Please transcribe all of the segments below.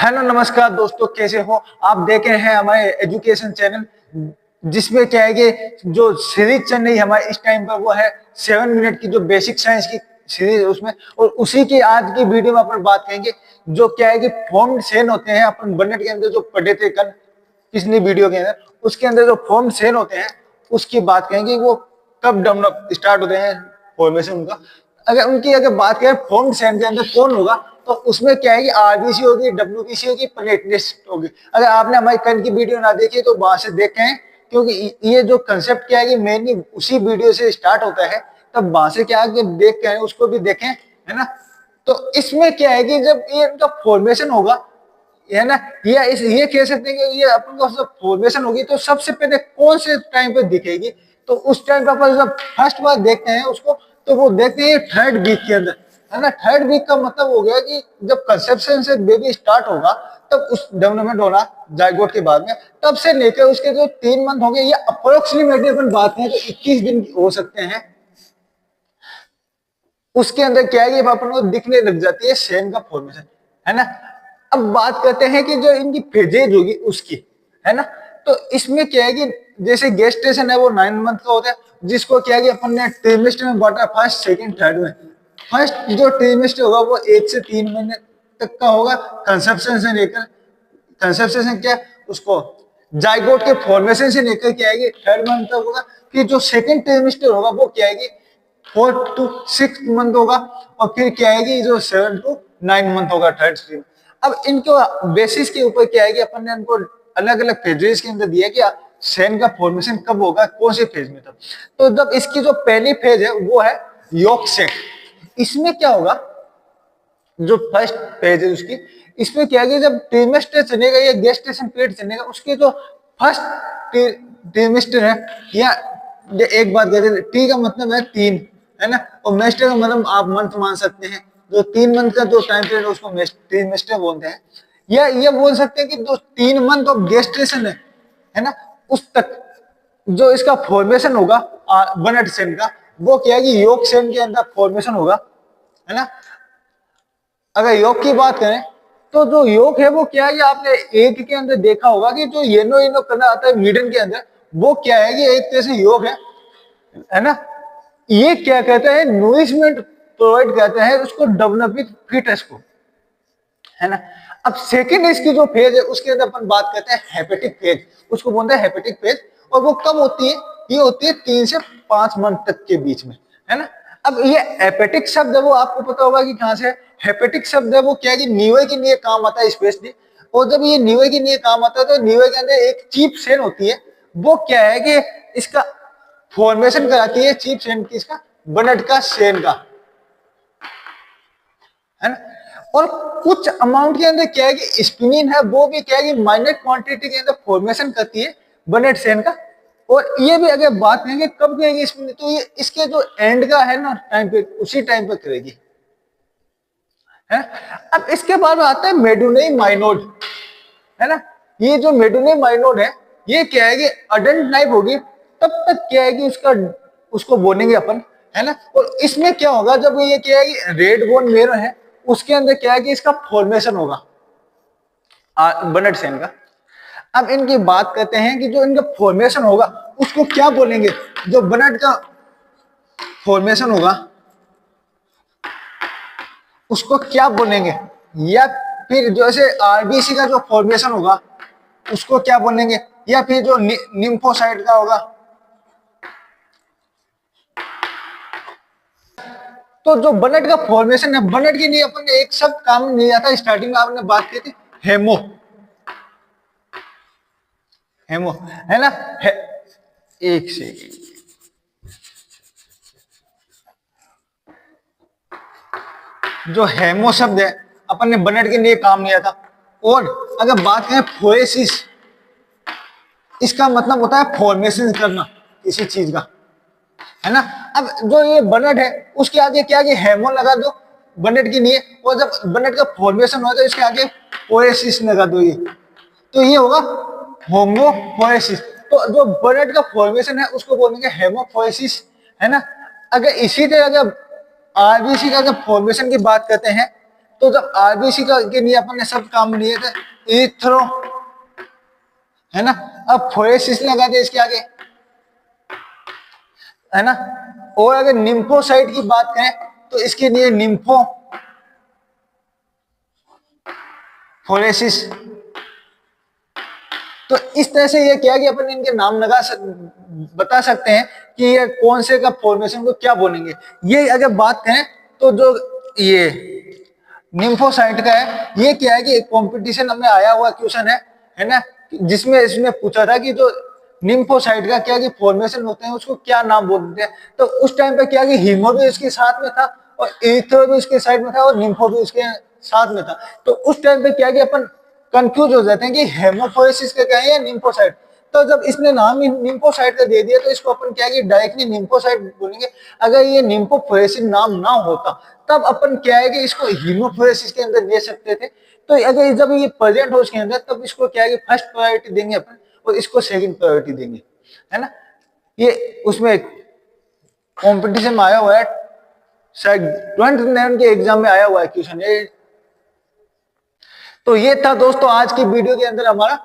Hello नमस्कार दोस्तों, कैसे हो आप। देख रहे हैं हमारे एजुकेशन चैनल, जिसमें क्या है कि जो सीरीज चल रही है हमारे इस टाइम पर वो है 7 मिनट की जो बेसिक साइंस की सीरीज है उसमें। और उसी की आज की वीडियो में अपन बात करेंगे जो क्या है कि फॉर्म सेन होते हैं। अपन बनेट के अंदर जो पढ़े थे कल पिछली वीडियो के अंदर, उसके अंदर जो फॉर्म सेन होते हैं उसकी बात करेंगे। वो कब डेवलप स्टार्ट होते हैं फॉर्मेशन उनका। अगर बात करें फॉर्म सेन के अंदर कौन होगा, तो उसमें क्या है कि आरबीसी होगी, डब्ल्यूबीसी होगी, प्लेटलेट्स होगी। अगर आपने हमारी कल की वीडियो ना देखी तो वहां से देखें, क्योंकि ये जो कंसेप्ट क्या है कि मेनली उसी वीडियो से स्टार्ट होता है। तब वहां से क्या है कि देख के उसको भी देखें, है ना। तो इसमें क्या है कि जब ये इनका फॉर्मेशन होगा, है ना, ये कह सकते हैं कि ये अपन को जब फॉर्मेशन होगी तो सबसे पहले कौन से टाइम पे दिखेगी। तो उस टाइम पे अपन जब फर्स्ट बार देखते हैं उसको, तो वो देखते हैं थर्ड वीक के अंदर, है ना। थर्ड वीक का मतलब हो गया कि जब कंसेप्शन से बेबी स्टार्ट होगा तब उस डेवलपमेंट होना जायगोट के बाद में, तब से लेकर उसके जो 3 मंथ हो गए, ये अप्रोक्सीमेटली अपन बात करें तो 21 दिन हो सकते हैं। उसके अंदर क्या है कि अपन को दिखने लग जाती है सेन का फॉर्मेशन, है ना। अब बात करते हैं कि जो इनकी फेजेज होगी उसकी, है ना। तो इसमें क्या है कि जैसे गेस्टेशन है वो 9 मंथ का होता है, जिसको क्या है कि अपन ने ट्रिमेस्टर में बांटा, फर्स्ट सेकंड थर्ड में। फर्स्ट जो ट्रिमेस्टर होगा वो 1 से 3 महीने तक का होगा, कंसेप्शन से लेकर, कंसेप्शन क्या उसको जाइगोट के फॉर्मेशन से लेकर क्या है कि 3rd मंथ तक होगा। फिर जो सेकंड ट्रिमेस्टर होगा वो क्या है कि 4 to 6 मंथ होगा। और फिर क्या है कि जो 7 to 9 मंथ होगा थर्ड स्ट्रीम। अब इनको बेसिस के ऊपर क्या है कि अपन ने इनको अलग अलग फेजेस के अंदर दिया कि सेन का फॉर्मेशन कब होगा, कौन से फेज में तब। तो जब इसकी जो पहली फेज है वो है यॉक सेट। इसमें क्या होगा, जो फर्स्ट फेज है उसकी, इसमें क्या है कि जब ट्रिमेस्टर चलेगा या गेस्टेशन पीरियड चलेगा, उसके जो फर्स्ट ट्रिमेस्टर है, या एक बात कहते हैं टी का मतलब है 3, है ना, और मेस्टर का मतलब आप मंथ मान सकते हैं। जो 3 मंथ का जो टाइम पीरियड है उसको ट्रिमेस्टर बोलते हैं। या ये बोल सकते हैं कि जो 3 मंथ ऑफ गेस्टेशन है ना, उस तक जो इसका फॉर्मेशन होगा बनेट सेन का, वो क्या है कि योग सेन के अंदर फॉर्मेशन होगा, है ना। अगर योग की बात करें तो जो योग है वो क्या है कि आपने एग के अंदर देखा होगा कि जो येनो येनो कलर आता है मिडन के अंदर, वो क्या है कि एक तरह से योग है ना। ये क्या कहता है, नूरिशमेंट प्रोवाइड करता है उसको डेवलपिंग फीटस को, है ना। अब सेकेंड इसकी जो फेज है उसके अंदर अपन बात करते हैं हेपेटिक फेज, उसको बोलते हैं हेपेटिक फेज। और वो कब होती है, ये होती है 3 से 5 मंथ तक के बीच में, है ना। अब ये हेपेटिक शब्द है वो आपको पता होगा कि कहां से है। हेपेटिक शब्द है वो क्या है कि नीवे के लिए काम आता है स्पेशली। और जब ये नीवे के लिए काम आता है तो नीवे के अंदर एक चीप सेल होती है, वो क्या है कि इसका फॉर्मेशन कराती है चीप सेन की, इसका बनेट का सेन का, है ना। और कुछ अमाउंट के अंदर क्या है कि स्पिनिन है, वो भी क्या है कि माइनर क्वांटिटी के अंदर फॉर्मेशन करती है बनेट सेन का। और ये भी अगर बात करेंगे कब करेगी स्पिनिन, तो ये इसके जो एंड का है ना टाइम पे, उसी टाइम पे करेगी, है। अब इसके बाद में आता है मेडुनरी माइनोड, है ना। ये जो मेडुनरी माइनोड है, ये क्या है कि अडल्ट लाइफ होगी तब तक क्या है कि उसको बोलेंगे अपन, है ना। और इसमें क्या होगा, जब ये क्या है कि रेड बोन मेरो है, उसके अंदर क्या है कि इसका फॉर्मेशन होगा बनेट सेन का। अब इनकी बात करते हैं कि जो इनका फॉर्मेशन होगा उसको क्या बोलेंगे। जो बनेट का फॉर्मेशन होगा उसको क्या बोलेंगे, या फिर जैसे आरबीसी का जो फॉर्मेशन होगा उसको क्या बोलेंगे, या फिर जो निम्फोसाइट का होगा। तो जो बनेट का फॉर्मेशन है, बनेट के लिए अपन एक शब्द काम नहीं आता, स्टार्टिंग में आपने बात की थी हेमो, हेमो, है ना। एक सेकेंड, जो हेमो शब्द है अपन ने बनेट के लिए काम लिया था। और अगर बात करें फोएसिस, इसका मतलब होता है फॉर्मेशन करना किसी चीज का, है ना। अब जो ये बनेट है उसके आगे क्या कि हेमो लगा दो बनेट के लिए, और जब बनेट का फॉर्मेशन हो तो इसके आगे फोएसिस लगा दो, ये तो ये होगा होमोफोएसिस। तो जो बनेट का फॉर्मेशन है उसको बोलेंगे हेमोफोएसिस, है ना। अगर इसी तरह जब आरबीसी का जब फॉर्मेशन की बात करते हैं तो जब आरबीसी का के लिए अपन ने सब काम लिए थे, इथ्रो, है ना। अब फोरेसिस लगा दे इसके आगे, है ना। और अगर निम्फोसाइट की बात करें तो इसके लिए निम्फो फोरेसिस। तो इस तरह से ये क्या कि अपन इनके नाम बता सकते हैं कि ये कौन से का फॉर्मेशन को क्या बोलेंगे। ये अगर बात करें तो जो ये निम्फोसाइट का है, ये क्या है कि एक कंपटीशन में आया हुआ क्वेश्चन है ना, जिसमें इसमें पूछा था कि जो निम्फोसाइट का क्या कि फॉर्मेशन होते हैं उसको क्या नाम बोलते हैं। तो उस टाइम पे क्या कि हीमो भी उसके साथ में था और एरिथ्रो भी उसके साइड में था और निम्फो भी उसके साथ में था। तो उस टाइम पे क्या कि अपन कंफ्यूज हो जाते हैं कि हेमोपोएसिस का क्या है या निम्फोसाइट। तो जब इसने नाम ही निम्फोसाइट का दे दिया तो इसको अपन क्या कि डायरेक्टली निम्फोसाइट बोलेंगे। अगर ये निम्फोपोएसिस नाम ना होता तब अपन क्या है कि इसको हीमोपोएसिस के अंदर ले सकते थे। तो अगर जब ये प्रेजेंट हो उसके अंदर तब इसको क्या है कि फर्स्ट प्रायोरिटी देंगे अपन और इसको सेकंड प्रायोरिटी देंगे, है ना। ये उसमें कंपटीशन में आया हुआ है, शायद 29 के एग्जाम में आया हुआ है क्वेश्चन ये। तो ये था दोस्तों आज की वीडियो के अंदर हमारा।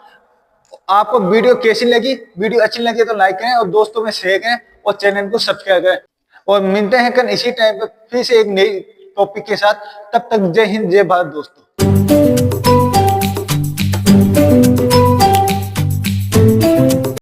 आपको वीडियो कैसी लगी, वीडियो अच्छी लगी तो लाइक करें और दोस्तों में शेयर करें और चैनल को सब्सक्राइब करें। और मिलते हैं कल इसी टाइम पर फिर से एक नई टॉपिक के साथ। तब तक जय हिंद जय भारत दोस्तों।